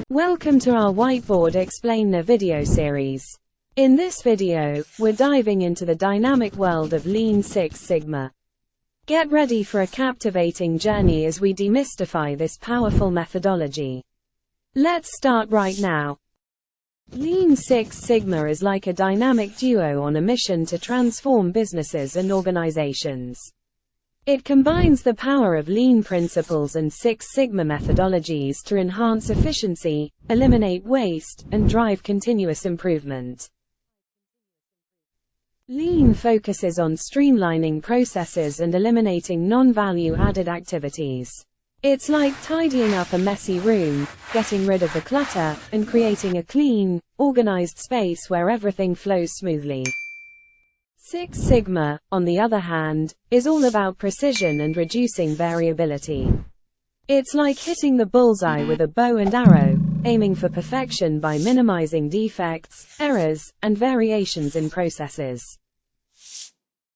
Welcome to our Whiteboard Explainer video series. In this video, we're diving into the dynamic world of Lean Six Sigma. Get ready for a captivating journey as we demystify this powerful methodology. Let's start right now. Lean Six Sigma is like a dynamic duo on a mission to transform businesses and organizations. It combines the power of Lean principles and Six Sigma methodologies to enhance efficiency, eliminate waste, and drive continuous improvement. Lean focuses on streamlining processes and eliminating non-value-added activities. It's like tidying up a messy room, getting rid of the clutter, and creating a clean, organized space where everything flows smoothly. Six Sigma, on the other hand, is all about precision and reducing variability. It's like hitting the bullseye with a bow and arrow, aiming for perfection by minimizing defects, errors, and variations in processes.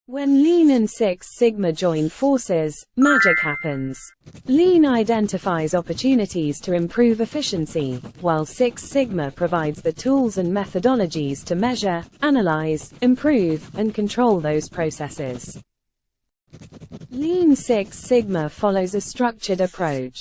When Lean and Six Sigma join forces, magic happens. Lean identifies opportunities to improve efficiency, while Six Sigma provides the tools and methodologies to measure, analyze, improve, and control those processes. Lean Six Sigma follows a structured approach.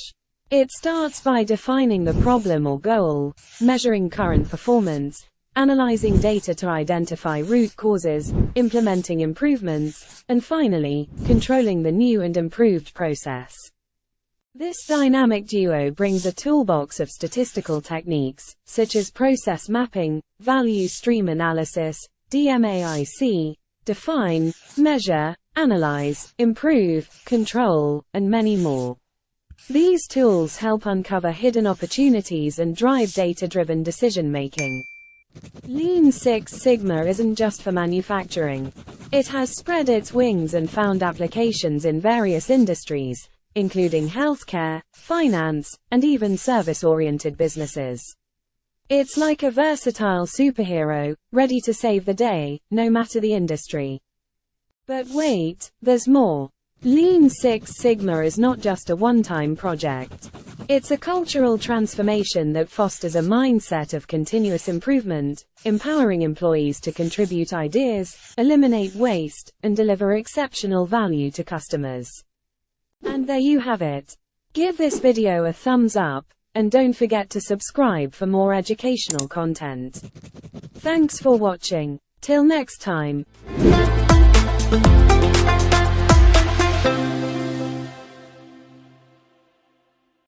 It starts by defining the problem or goal, measuring current performance, analyzing data to identify root causes, implementing improvements, and finally, controlling the new and improved process. This dynamic duo brings a toolbox of statistical techniques, such as process mapping, value stream analysis, DMAIC, define, measure, analyze, improve, control, and many more. These tools help uncover hidden opportunities and drive data-driven decision-making. Lean Six Sigma isn't just for manufacturing. It has spread its wings and found applications in various industries, including healthcare, finance, and even service-oriented businesses. It's like a versatile superhero, ready to save the day, no matter the industry. But wait, there's more. Lean Six Sigma is not just a one-time project. It's a cultural transformation that fosters a mindset of continuous improvement, empowering employees to contribute ideas, eliminate waste, and deliver exceptional value to customers. And there you have it. Give this video a thumbs up, and don't forget to subscribe for more educational content. Thanks for watching. Till next time.